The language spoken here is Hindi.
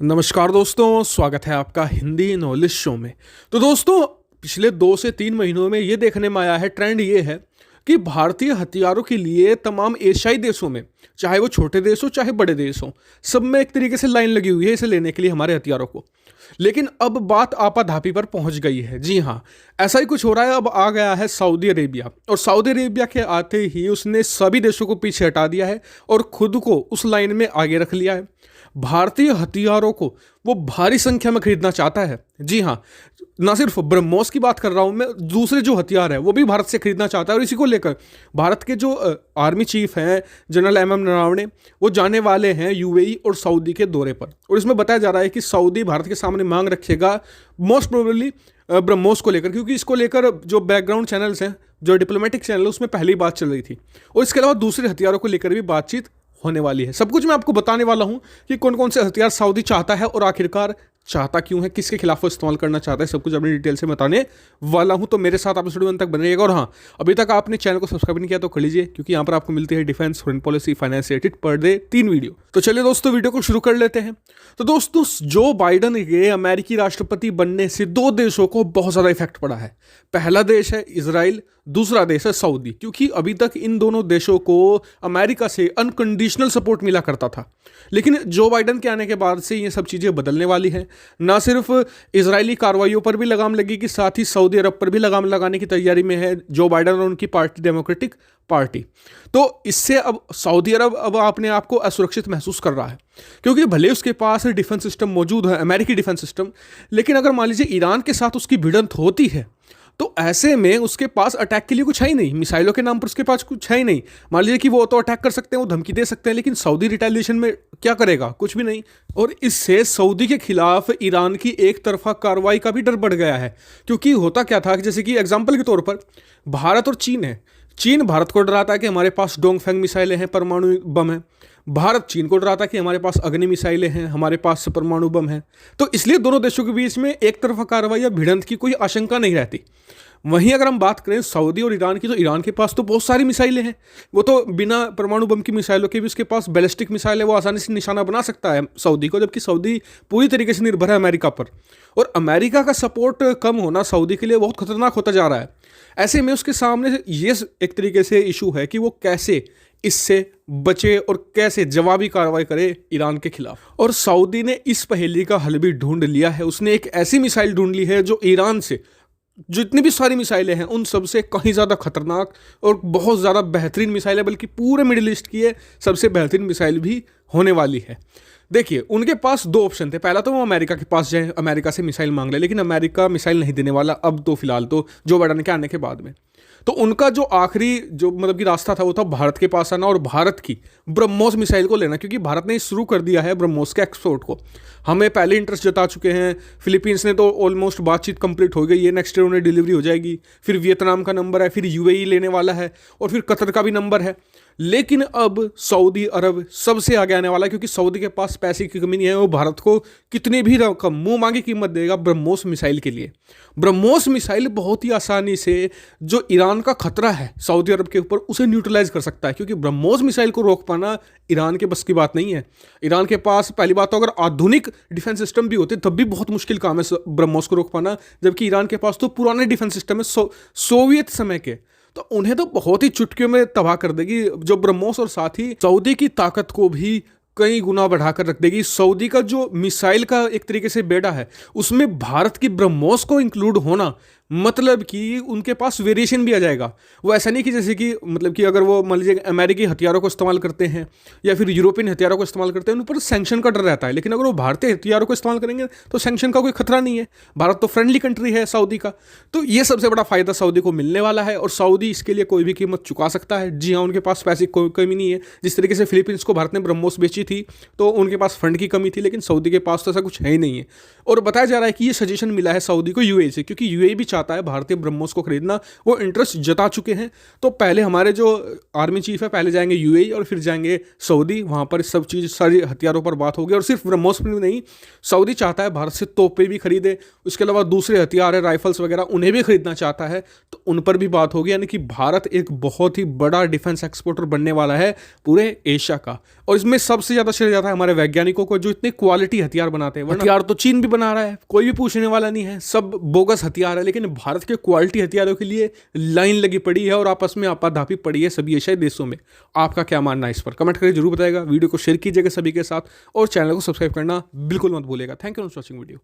नमस्कार दोस्तों, स्वागत है आपका हिंदी नॉलेज शो में। तो दोस्तों, पिछले 2 से 3 महीनों में ये देखने में आया है, ट्रेंड ये है कि भारतीय हथियारों के लिए तमाम एशियाई देशों में, चाहे वो छोटे देश हो चाहे बड़े देश हो, सब में एक तरीके से लाइन लगी हुई है इसे लेने के लिए हमारे हथियारों को। लेकिन अब बात आपाधापी पर पहुंच गई है। जी हाँ, ऐसा ही कुछ हो रहा है। अब आ गया है सऊदी अरेबिया, और सऊदी अरेबिया के आते ही उसने सभी देशों को पीछे हटा दिया है और खुद को उस लाइन में आगे रख लिया है। भारतीय हथियारों को वो भारी संख्या में खरीदना चाहता है। जी हाँ, ना सिर्फ ब्रह्मोस की बात कर रहा हूँ मैं, दूसरे जो हथियार है वो भी भारत से खरीदना चाहता है। और इसी को लेकर भारत के जो आर्मी चीफ हैं जनरल एम नरवणे, वो जाने वाले हैं यूएई और सऊदी के दौरे पर। और इसमें बताया जा रहा है कि सऊदी भारत के सामने मांग रखेगा मोस्ट प्रोबेबली ब्रह्मोस को लेकर, क्योंकि इसको लेकर जो बैकग्राउंड चैनल्स हैं, जो डिप्लोमेटिक चैनल, उसमें पहले ही बात चल रही थी। और इसके अलावा दूसरे हथियारों को लेकर भी बातचीत होने वाली है। सब कुछ मैं आपको बताने वाला हूं कि कौन कौन से हथियार सऊदी चाहता है और आखिरकार चाहता क्यों है, किसके खिलाफ वो इस्तेमाल करना चाहता है, सब कुछ अपनी डिटेल से बताने वाला हूं। तो मेरे साथ आप इस वीडियो तक बने रहिएगा। और हाँ, अभी तक आपने चैनल को सब्सक्राइब नहीं किया तो कर लीजिए, क्योंकि यहाँ पर आपको मिलती है defence, foreign policy, finance related per day 3 video. तो चलिए दोस्तों, वीडियो को शुरू कर लेते हैं। तो दोस्तों, जो बाइडन के अमेरिकी राष्ट्रपति बनने से 2 देशों को बहुत ज़्यादा इफेक्ट पड़ा है। पहला देश है इजराइल, दूसरा देश है सऊदी, क्योंकि अभी तक इन दोनों देशों को अमेरिका से अनकंडीशनल सपोर्ट मिला करता था। लेकिन जो बाइडन के आने के बाद से ये सब चीज़ें बदलने वाली हैं। ना सिर्फ इजरायली कार्रवाइयों पर भी लगाम लगेगी, साथ ही सऊदी अरब पर भी लगाम लगाने की तैयारी में है जो बाइडन और उनकी पार्टी, डेमोक्रेटिक पार्टी। तो इससे अब सऊदी अरब अब अपने आप को असुरक्षित महसूस कर रहा है, क्योंकि भले उसके पास डिफेंस सिस्टम मौजूद है, अमेरिकी डिफेंस सिस्टम, लेकिन अगर मान लीजिए ईरान के साथ उसकी भिड़ंत होती है तो ऐसे में उसके पास अटैक के लिए कुछ है ही नहीं। मिसाइलों के नाम पर उसके पास कुछ है ही नहीं। मान लीजिए कि वो तो अटैक कर सकते हैं, वो धमकी दे सकते हैं, लेकिन सऊदी रिटेलिएशन में क्या करेगा? कुछ भी नहीं। और इससे सऊदी के खिलाफ ईरान की एक तरफा कार्रवाई का भी डर बढ़ गया है। क्योंकि होता क्या था कि जैसे कि एग्जाम्पल के तौर पर भारत और चीन है। चीन भारत को डराता है कि हमारे पास डोंगफेंग मिसाइलें हैं, परमाणु बम है। भारत चीन को डराता है कि हमारे पास अग्नि मिसाइलें हैं, हमारे पास परमाणु बम है। तो इसलिए दोनों देशों के बीच में एक तरफा कार्रवाई या भिड़ंत की कोई आशंका नहीं रहती। वहीं अगर हम बात करें सऊदी और ईरान की, तो ईरान के पास तो बहुत सारी मिसाइलें हैं। वो तो बिना परमाणु बम की मिसाइलों के भी उसके पास बैलिस्टिक मिसाइल है, वो आसानी से निशाना बना सकता है सऊदी को, जबकि सऊदी पूरी तरीके से निर्भर है अमेरिका पर। और अमेरिका का सपोर्ट कम होना सऊदी के लिए बहुत खतरनाक होता जा रहा है। ऐसे में उसके सामने ये एक तरीके से इशू है कि वो कैसे इससे बचे और कैसे जवाबी कार्रवाई करे ईरान के खिलाफ। और सऊदी ने इस पहेली का हल भी ढूंढ लिया है। उसने एक ऐसी मिसाइल ढूंढ ली है जो ईरान से, जितनी भी सारी मिसाइलें हैं उन सबसे कहीं ज़्यादा खतरनाक और बहुत ज़्यादा बेहतरीन मिसाइल है, बल्कि पूरे मिडिल ईस्ट की है सबसे बेहतरीन मिसाइल भी होने वाली है। देखिए, उनके पास 2 ऑप्शन थे। पहला तो वो अमेरिका के पास जाए, अमेरिका से मिसाइल मांग ले, लेकिन अमेरिका मिसाइल नहीं देने वाला अब तो फिलहाल, तो जो बाइडन के आने के बाद में। तो उनका जो आखिरी जो मतलब कि रास्ता था वो था भारत के पास आना और भारत की ब्रह्मोस मिसाइल को लेना, क्योंकि भारत ने शुरू कर दिया है ब्रह्मोस के एक्सपोर्ट को। हमें पहले इंटरेस्ट जता चुके हैं। फिलीपींस ने तो ऑलमोस्ट बातचीत कंप्लीट हो गई है, नेक्स्ट ईयर उन्हें डिलीवरी हो जाएगी। फिर वियतनाम का नंबर है, फिर यूएई लेने वाला है, और फिर कतर का भी नंबर है। लेकिन अब सऊदी अरब सबसे आगे आने वाला है, क्योंकि सऊदी के पास पैसे की कमी नहीं है। वो भारत को कितनी भी रकम मुंह मांगी कीमत देगा ब्रह्मोस मिसाइल के लिए। ब्रह्मोस मिसाइल बहुत ही आसानी से जो ईरान का खतरा है सऊदी अरब के ऊपर, उसे न्यूट्रलाइज कर सकता है, क्योंकि ब्रह्मोस मिसाइल को रोक पाना ईरान के बस की बात नहीं है। ईरान के पास पहली बात तो अगर आधुनिक डिफेंस सिस्टम भी होते तब भी बहुत मुश्किल काम है ब्रह्मोस को रोक पाना, जबकि ईरान के पास तो पुराने डिफेंस सिस्टम है सोवियत समय के, तो उन्हें तो बहुत ही चुटकियों में तबाह कर देगी जो ब्रह्मोस, और साथ ही सऊदी की ताकत को भी कई गुना बढ़ाकर रख देगी। सऊदी का जो मिसाइल का एक तरीके से बेड़ा है, उसमें भारत की ब्रह्मोस को इंक्लूड होना मतलब कि उनके पास वेरिएशन भी आ जाएगा। वो ऐसा नहीं कि जैसे कि मतलब कि अगर वो मान लीजिए अमेरिकी हथियारों को इस्तेमाल करते हैं या फिर यूरोपियन हथियारों को इस्तेमाल करते हैं, उन पर सैंक्शन का डर रहता है। लेकिन अगर वो भारतीय हथियारों को इस्तेमाल करेंगे तो सैंक्शन का कोई खतरा नहीं है। भारत तो फ्रेंडली कंट्री है सऊदी का। तो ये सबसे बड़ा फायदा सऊदी को मिलने वाला है, और सऊदी इसके लिए कोई भी कीमत चुका सकता है। जी हाँ, उनके पास पैसे की कोई कमी नहीं है। जिस तरीके से फिलीपींस को भारत ने ब्रह्मोस बेची थी तो उनके पास फंड की कमी थी, लेकिन सऊदी के पास तो ऐसा कुछ है ही नहीं है। और बताया जा रहा है कि ये सजेशन मिला है सऊदी को यूएई से, क्योंकि यूएई भी चाहता चाहता है भारतीय ब्रह्मोस को खरीदना, वो इंटरेस्ट जता चुके हैं। तो पहले हमारे जो आर्मी चीफ है पहले जाएंगे यूएई और फिर जाएंगे सऊदी, वहाँ पर सब चीज़ सारी हथियारों पर बात होगी। और सिर्फ ब्रह्मोस में नहीं, सऊदी चाहता है भारत से तोपें भी खरीदे, उसके अलावा दूसरे हथियार है राइफल्स वगैरह उन्हें भी खरीदना चाहता है, तो उन पर भी बात होगी। यानी कि भारत एक बहुत ही बड़ा डिफेंस एक्सपोर्टर बनने वाला है पूरे एशिया का। और इसमें सबसे ज़्यादा श्रेय जाता है हमारे वैज्ञानिकों को जो इतने क्वालिटी हथियार बनाते हैं। हथियार तो चीन भी बना रहा है, कोई भी पूछने वाला नहीं है, सब बोगस हथियार है, लेकिन भारत के क्वालिटी हथियारों के लिए लाइन लगी पड़ी है और आपस में आपाधापी पड़ी है सभी एशियाई देशों में। आपका क्या मानना है इस पर? कमेंट करके जरूर बताएगा, वीडियो को शेयर कीजिएगा सभी के साथ और चैनल को सब्सक्राइब करना बिल्कुल मत भूलिएगा। Thank you for watching video.